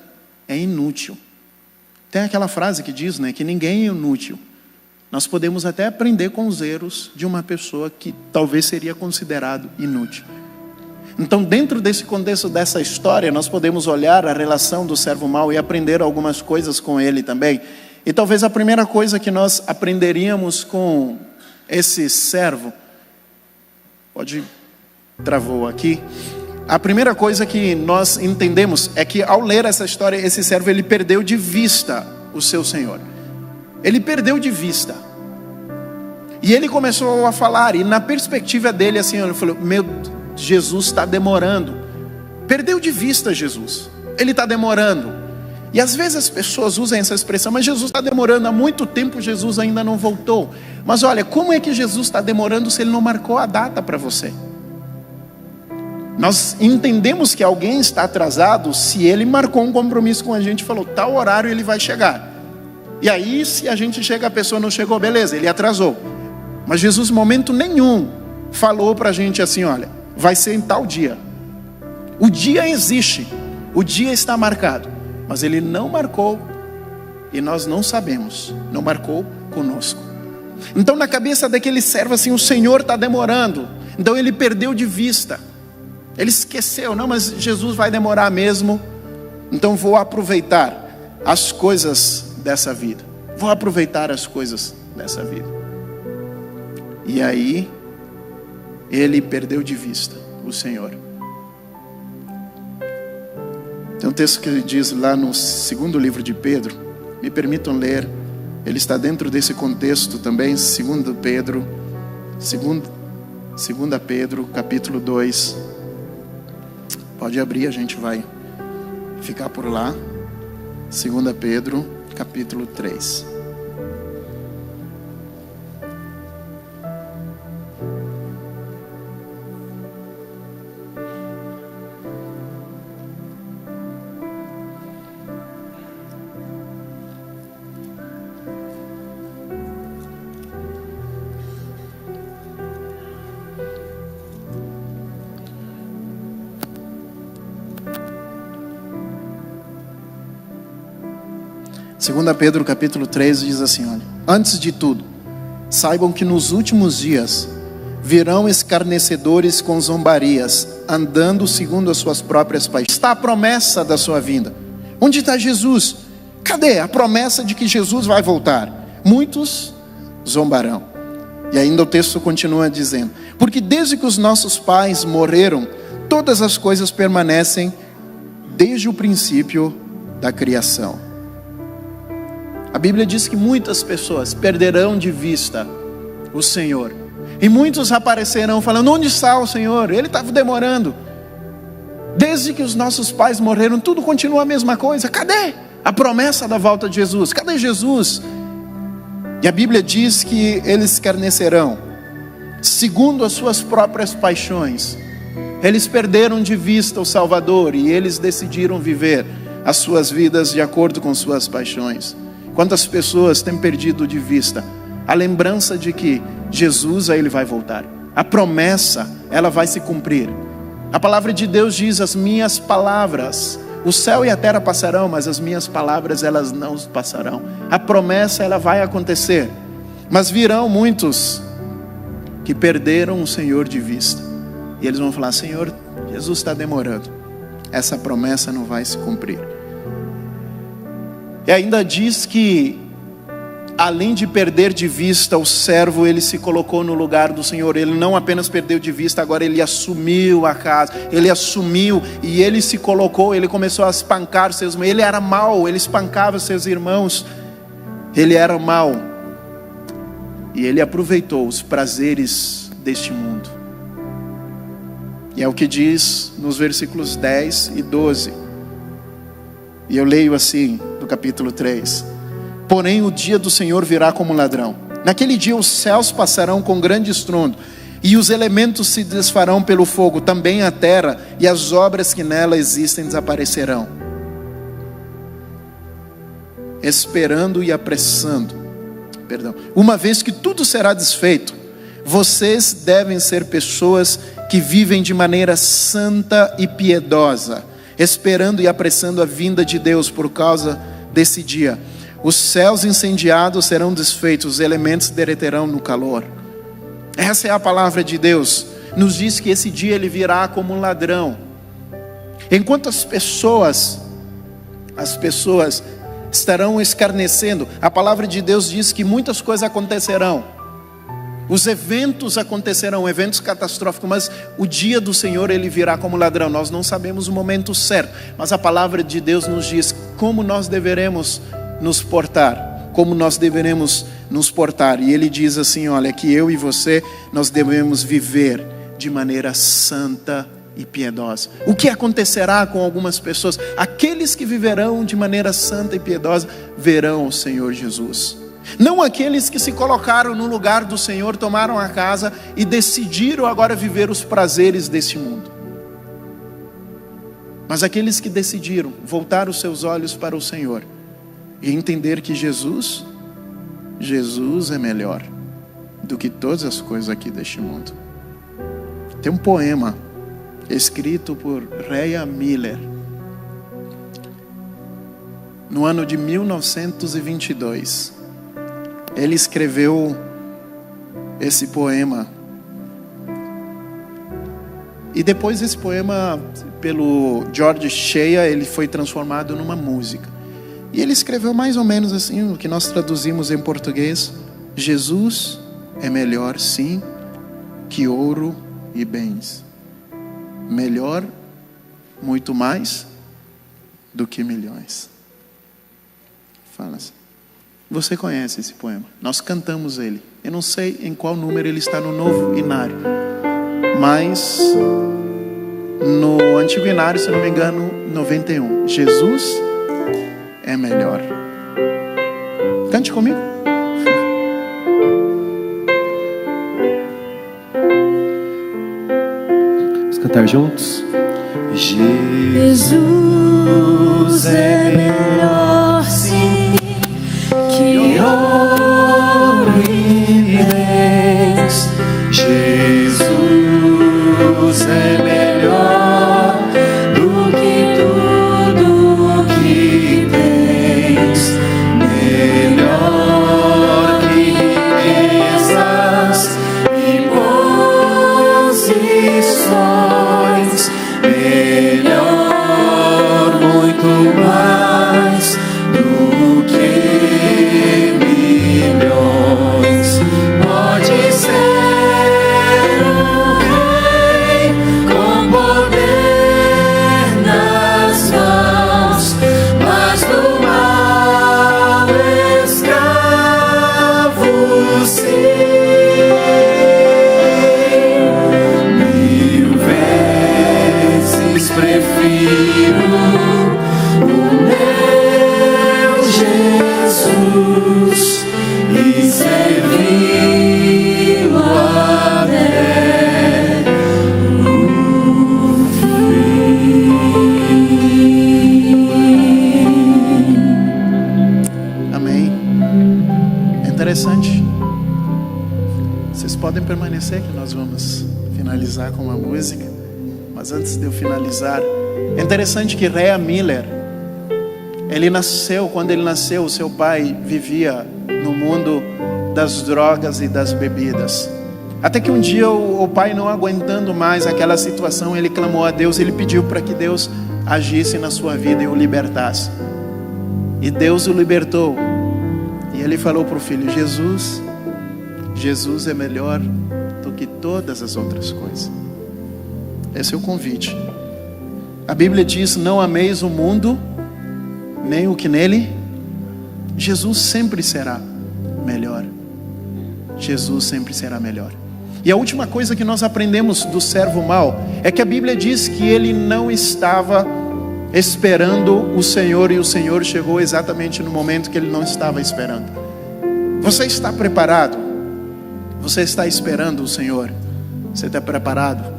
é inútil. Tem aquela frase que diz, né, que ninguém é inútil. Nós podemos até aprender com os erros de uma pessoa que talvez seria considerado inútil. Então, dentro desse contexto dessa história, nós podemos olhar a relação do servo mau e aprender algumas coisas com ele também. E talvez a primeira coisa que nós aprenderíamos com esse servo, travou aqui. A primeira coisa que nós entendemos é que ao ler essa história, esse servo ele perdeu de vista o seu senhor. Ele perdeu de vista. E ele começou a falar, e na perspectiva dele assim, ele falou: meu, Jesus está demorando. Perdeu de vista Jesus. Ele está demorando. E às vezes as pessoas usam essa expressão: mas Jesus está demorando, há muito tempo Jesus ainda não voltou. Mas olha, como é que Jesus está demorando se ele não marcou a data para você? Nós entendemos que alguém está atrasado se ele marcou um compromisso com a gente e falou: tal horário ele vai chegar. E aí, se a gente chega, a pessoa não chegou, beleza, ele atrasou. Mas Jesus, em momento nenhum, falou para a gente assim: olha, vai ser em tal dia. O dia existe, o dia está marcado, mas ele não marcou, e nós não sabemos, não marcou conosco. Então, na cabeça daquele servo assim, o Senhor está demorando. Então ele perdeu de vista. Ele esqueceu: não, mas Jesus vai demorar mesmo, então vou aproveitar as coisas dessa vida. Vou aproveitar as coisas dessa vida. E aí, ele perdeu de vista o Senhor. Tem um texto que diz lá no segundo livro de Pedro, me permitam ler, ele está dentro desse contexto também, 2 Pedro, capítulo 2. Pode abrir, a gente vai ficar por lá. 2 Pedro, capítulo 3. Segunda Pedro capítulo 3 diz assim: olha, antes de tudo, saibam que nos últimos dias virão escarnecedores com zombarias, andando segundo as suas próprias paixões. Está a promessa da sua vinda. Onde está Jesus? Cadê a promessa de que Jesus vai voltar? Muitos zombarão. E ainda o texto continua dizendo: porque desde que os nossos pais morreram, todas as coisas permanecem desde o princípio da criação. A Bíblia diz que muitas pessoas perderão de vista o Senhor. E muitos aparecerão falando: onde está o Senhor? Ele estava demorando. Desde que os nossos pais morreram, tudo continua a mesma coisa. Cadê a promessa da volta de Jesus? Cadê Jesus? E a Bíblia diz que eles escarnecerão segundo as suas próprias paixões. Eles perderam de vista o Salvador e eles decidiram viver as suas vidas de acordo com suas paixões. Quantas pessoas têm perdido de vista a lembrança de que Jesus, ele vai voltar. A promessa, ela vai se cumprir. A palavra de Deus diz: as minhas palavras, o céu e a terra passarão, mas as minhas palavras, elas não passarão. A promessa, ela vai acontecer. Mas virão muitos que perderam o Senhor de vista. E eles vão falar: Senhor, Jesus está demorando. Essa promessa não vai se cumprir. E ainda diz que, além de perder de vista o servo, ele se colocou no lugar do Senhor. Ele não apenas perdeu de vista, agora ele assumiu a casa. Ele assumiu e ele se colocou, ele começou a espancar seus irmãos. Ele era mau, ele espancava seus irmãos. Ele era mau. E ele aproveitou os prazeres deste mundo. E é o que diz nos versículos 10 e 12. E eu leio assim, do capítulo 3. Porém o dia do Senhor virá como ladrão. Naquele dia os céus passarão com grande estrondo, e os elementos se desfarão pelo fogo, também a terra e as obras que nela existem desaparecerão. Esperando e apressando, uma vez que tudo será desfeito, vocês devem ser pessoas que vivem de maneira santa e piedosa, esperando e apressando a vinda de Deus por causa desse dia. Os céus incendiados serão desfeitos, os elementos derreterão no calor. Essa é a palavra de Deus. Nos diz que esse dia ele virá como um ladrão. Enquanto as pessoas estarão escarnecendo, a palavra de Deus diz que muitas coisas acontecerão. Os eventos acontecerão, eventos catastróficos, mas o dia do Senhor ele virá como ladrão. Nós não sabemos o momento certo, mas a palavra de Deus nos diz como nós deveremos nos portar, como nós deveremos nos portar. E ele diz assim, olha, que eu e você, nós devemos viver de maneira santa e piedosa. O que acontecerá com algumas pessoas? Aqueles que viverão de maneira santa e piedosa verão o Senhor Jesus. Não aqueles que se colocaram no lugar do Senhor, tomaram a casa e decidiram agora viver os prazeres deste mundo. Mas aqueles que decidiram voltar os seus olhos para o Senhor e entender que Jesus é melhor do que todas as coisas aqui deste mundo. Tem um poema escrito por Rhea Miller no ano de 1922. Ele escreveu esse poema. E depois esse poema, pelo George Shea, ele foi transformado numa música. E ele escreveu mais ou menos assim, o que nós traduzimos em português: Jesus é melhor sim que ouro e bens. Melhor, muito mais do que milhões. Fala assim. Você conhece esse poema? Nós cantamos ele. Eu não sei em qual número ele está no Novo Inário, mas no Antigo Inário, se não me engano, 91. Jesus é melhor. Cante comigo. Vamos cantar juntos? Jesus é melhor sim que ouro e bens. Jesus é melhor do que tudo que tens, melhor que riquezas e posições, melhor, muito mais do que milhões. Pode ser um rei com poder nas mãos, mas do mal escravo sim. Mil vezes prefiro o meu Jesus e servi-lo até o fim. Amém. É interessante. Vocês podem permanecer que nós vamos finalizar com uma música. Mas antes de eu finalizar, é interessante que Rhea Miller, quando ele nasceu, o seu pai vivia no mundo das drogas e das bebidas. Até que um dia o pai, não aguentando mais aquela situação, ele clamou a Deus, ele pediu para que Deus agisse na sua vida e o libertasse. E Deus o libertou. E ele falou para o filho: Jesus é melhor do que todas as outras coisas. Esse é o convite. A Bíblia diz: não ameis o mundo, nem o que nele. Jesus sempre será melhor. Jesus sempre será melhor. E a última coisa que nós aprendemos do servo mau é que a Bíblia diz que ele não estava esperando o Senhor, e o Senhor chegou exatamente no momento que ele não estava esperando. Você está preparado? Você está esperando o Senhor? Você está preparado?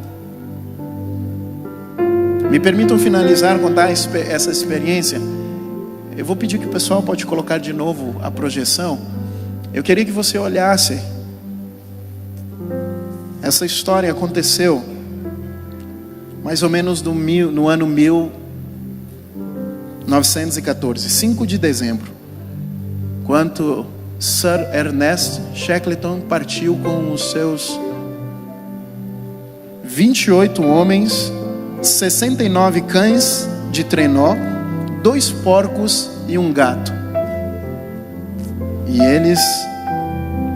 Me permitam finalizar, contar essa experiência. Eu vou pedir que o pessoal pode colocar de novo a projeção. Eu queria que você olhasse. Essa história aconteceu mais ou menos no ano 1914, 5 de dezembro, quando Sir Ernest Shackleton partiu com os seus 28 homens, 69 cães de trenó, 2 porcos e um gato. E eles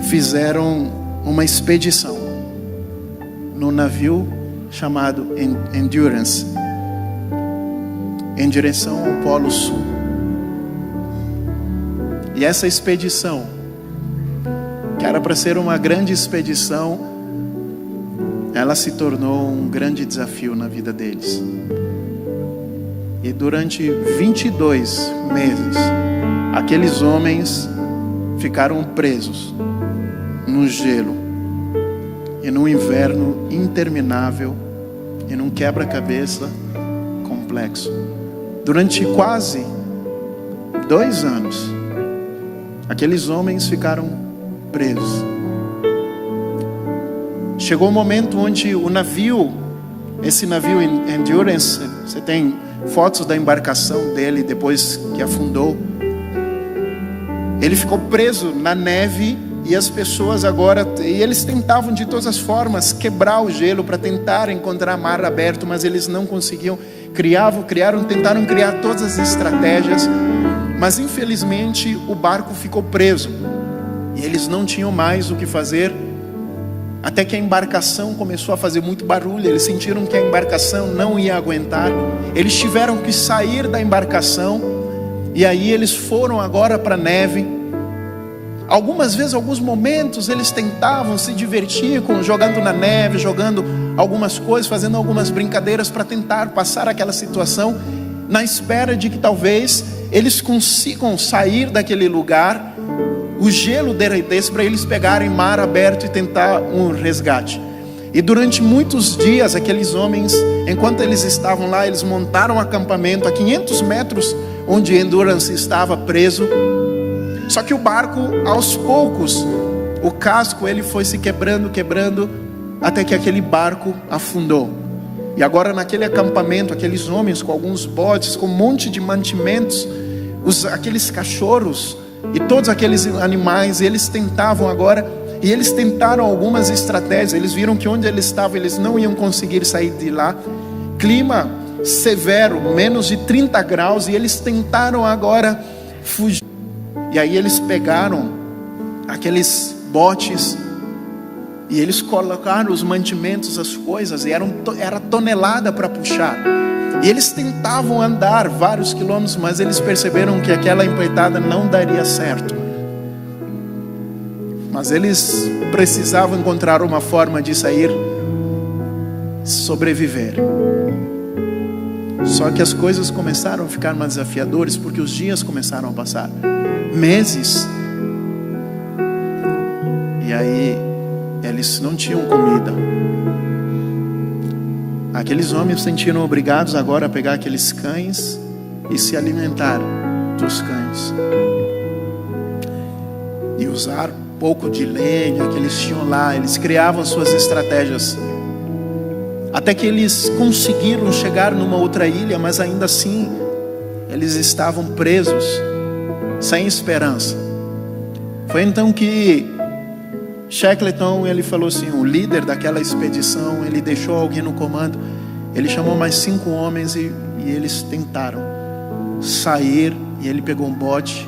fizeram uma expedição num navio chamado Endurance, em direção ao Polo Sul. E essa expedição, que era para ser uma grande expedição, ela se tornou um grande desafio na vida deles. E durante 22 meses, aqueles homens ficaram presos no gelo, e num inverno interminável, e num quebra-cabeça complexo. Durante quase 2 anos, aqueles homens ficaram presos. Chegou um momento onde o navio, esse navio Endurance, você tem fotos da embarcação dele depois que afundou. Ele ficou preso na neve, e as pessoas agora, e eles tentavam de todas as formas quebrar o gelo para tentar encontrar mar aberto, mas eles não conseguiam. Tentaram criar todas as estratégias, mas infelizmente o barco ficou preso e eles não tinham mais o que fazer. Até que a embarcação começou a fazer muito barulho. Eles sentiram que a embarcação não ia aguentar. Eles tiveram que sair da embarcação, e aí eles foram agora para a neve. Algumas vezes, alguns momentos, eles tentavam se divertir jogando na neve, jogando algumas coisas, fazendo algumas brincadeiras para tentar passar aquela situação, na espera de que talvez eles consigam sair daquele lugar, o gelo derretesse para eles pegarem mar aberto e tentar um resgate. E durante muitos dias, aqueles homens, enquanto eles estavam lá, eles montaram um acampamento a 500 metros onde Endurance estava preso. Só que o barco, aos poucos, o casco ele foi se quebrando, até que aquele barco afundou. E agora naquele acampamento, aqueles homens com alguns botes, com um monte de mantimentos, aqueles cachorros e todos aqueles animais, eles tentavam agora, e eles tentaram algumas estratégias. Eles viram que onde eles estavam, eles não iam conseguir sair de lá. Clima severo, menos de 30 graus, e eles tentaram agora fugir. E aí eles pegaram aqueles botes e eles colocaram os mantimentos, as coisas, e era tonelada para puxar. E eles tentavam andar vários quilômetros, mas eles perceberam que aquela empreitada não daria certo. Mas eles precisavam encontrar uma forma de sair, sobreviver. Só que as coisas começaram a ficar mais desafiadoras, porque os dias começaram a passar, meses, e aí eles não tinham comida. Aqueles homens se sentiram obrigados agora a pegar aqueles cães e se alimentar dos cães, e usar pouco de lenha que eles tinham lá. Eles criavam suas estratégias, até que eles conseguiram chegar numa outra ilha, mas ainda assim eles estavam presos, sem esperança. Foi então que Shackleton, ele falou assim, o líder daquela expedição, ele deixou alguém no comando. Ele chamou mais 5 homens e eles tentaram sair, e ele pegou um bote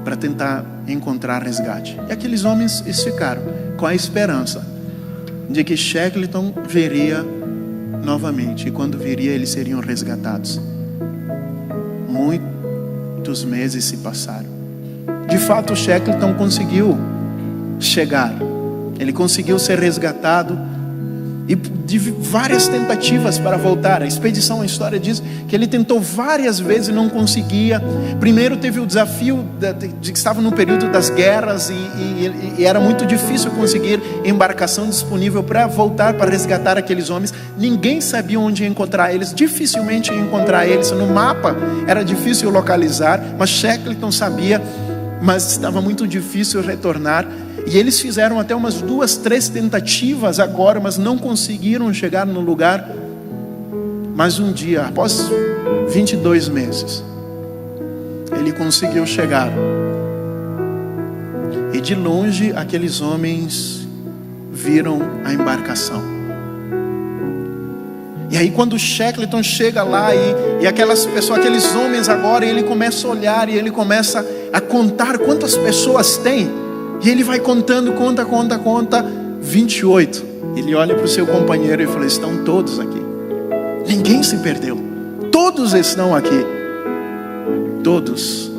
para tentar encontrar resgate. E aqueles homens, eles ficaram com a esperança de que Shackleton viria novamente, e quando viria eles seriam resgatados. Muitos meses se passaram. De fato, Shackleton conseguiu chegar, ele conseguiu ser resgatado, e de várias tentativas para voltar. A expedição, a história diz que ele tentou várias vezes e não conseguia. Primeiro teve o desafio de que estava no período das guerras, e era muito difícil conseguir embarcação disponível para voltar, para resgatar aqueles homens. Ninguém sabia onde encontrar eles, dificilmente ia encontrar eles. No mapa era difícil localizar, mas Shackleton sabia, mas estava muito difícil retornar. E eles fizeram até umas 2, 3 tentativas agora, mas não conseguiram chegar no lugar. Mas um dia, após 22 meses, ele conseguiu chegar. E de longe aqueles homens viram a embarcação. E aí quando Shackleton chega lá, e aquelas pessoas, aqueles homens agora, ele começa a olhar e ele começa a contar quantas pessoas tem. E ele vai contando, conta, 28. Ele olha para o seu companheiro e fala: estão todos aqui. Ninguém se perdeu. Todos estão aqui. Todos.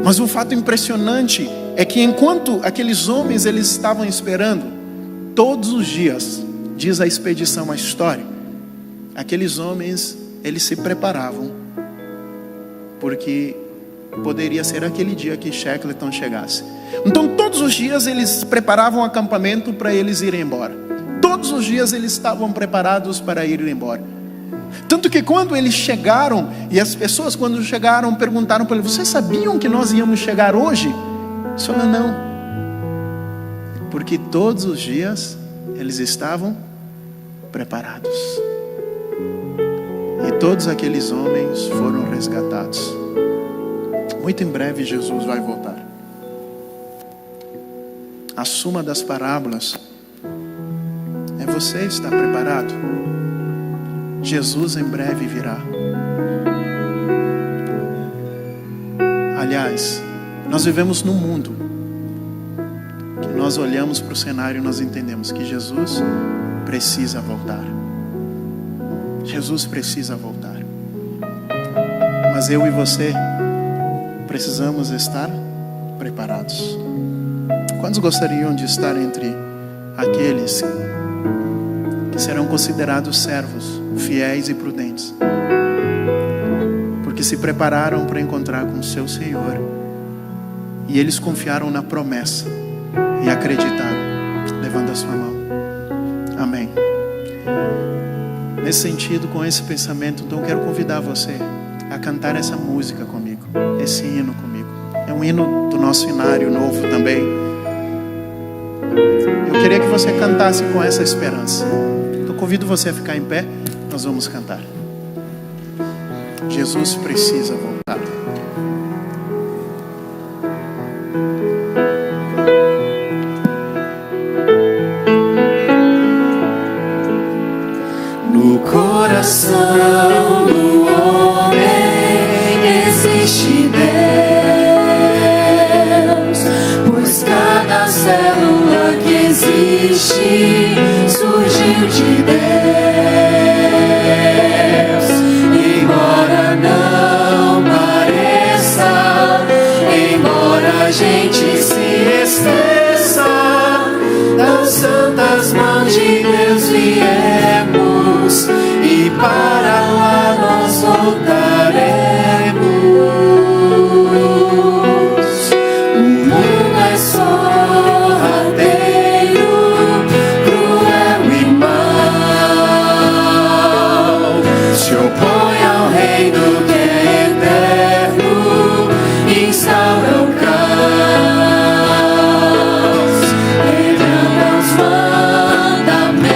Mas um fato impressionante é que enquanto aqueles homens eles estavam esperando, todos os dias, diz a expedição, a história, aqueles homens eles se preparavam, porque poderia ser aquele dia que Shackleton chegasse. Então todos os dias eles preparavam o acampamento para eles irem embora. Todos os dias eles estavam preparados para ir embora. Tanto que quando eles chegaram, e as pessoas quando chegaram perguntaram para ele: vocês sabiam que nós íamos chegar hoje? Ele falou: não, porque todos os dias eles estavam preparados. E todos aqueles homens foram resgatados. Muito em breve Jesus vai voltar. A suma das parábolas é você estar preparado. Jesus em breve virá. Aliás, nós vivemos num mundo que nós olhamos para o cenário e nós entendemos que Jesus precisa voltar. Jesus precisa voltar. Mas eu e você precisamos estar preparados. Quantos gostariam de estar entre aqueles que serão considerados servos, fiéis e prudentes, porque se prepararam para encontrar com o seu Senhor, e eles confiaram na promessa e acreditaram? Levanta a sua mão. Amém. Nesse sentido, com esse pensamento, então eu quero convidar você a cantar essa música comigo, esse hino comigo. É um hino do nosso inário novo também. Eu queria que você cantasse com essa esperança. Então convido você a ficar em pé. Nós vamos cantar. Jesus precisa voltar. No coração do homem existe Deus, pois cada célula que existe surgiu de Deus. Embora não pareça, embora a gente se esqueça, das santas mãos de Deus viemos, e para lá nós voltaremos. O mundo é sorrateiro, cruel e mau, se opõe ao reino que é eterno, instaura o caos, quebrando os mandamentos,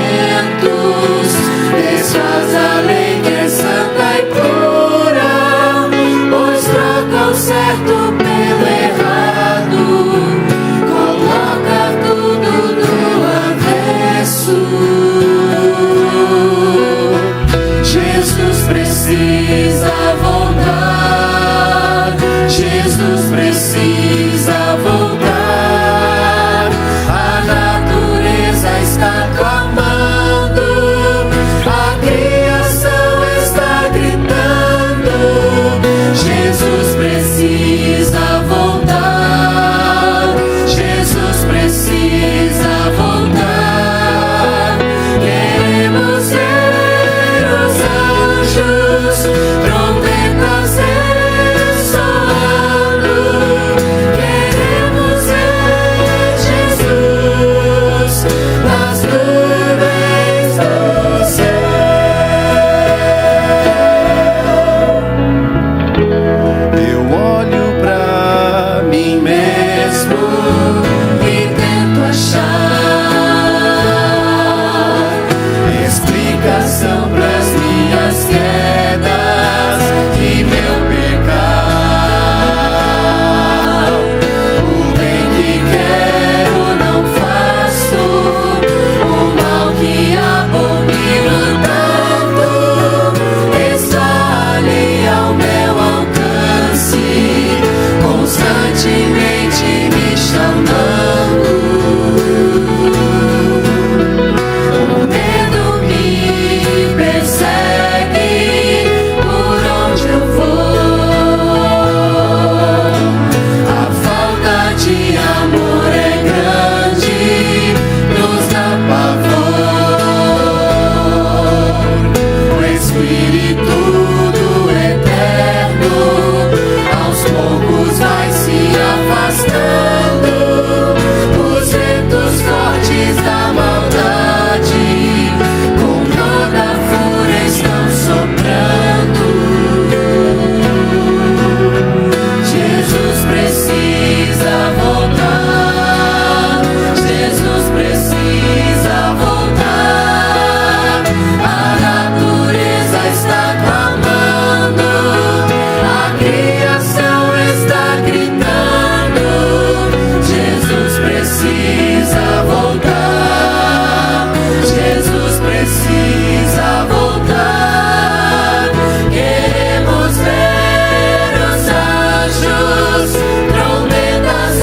precisa voltar. Jesus precisa voltar. Queremos ver os anjos, trombetas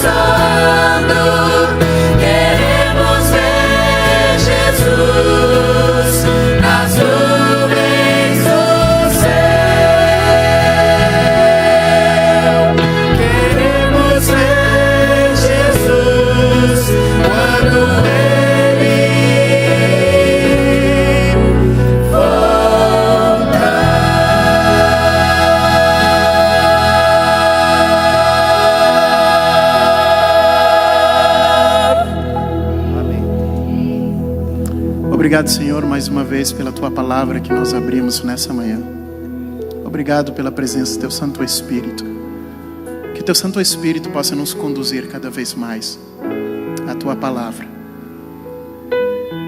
ressoando. Queremos ver Jesus nas nuvens do céu. Queremos ver Jesus quando Ele Obrigado, Senhor, mais uma vez pela Tua palavra que nós abrimos nessa manhã. Obrigado pela presença do Teu Santo Espírito. Que Teu Santo Espírito possa nos conduzir cada vez mais à Tua palavra.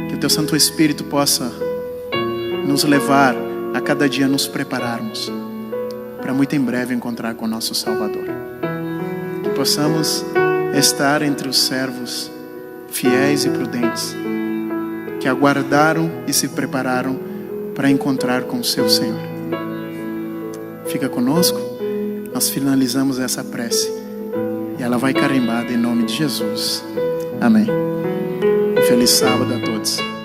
Que o Teu Santo Espírito possa nos levar a cada dia nos prepararmos para muito em breve encontrar com o nosso Salvador. Que possamos estar entre os servos fiéis e prudentes que aguardaram e se prepararam para encontrar com o seu Senhor. Fica conosco, nós finalizamos essa prece e ela vai carimbada em nome de Jesus. Amém. Um feliz sábado a todos.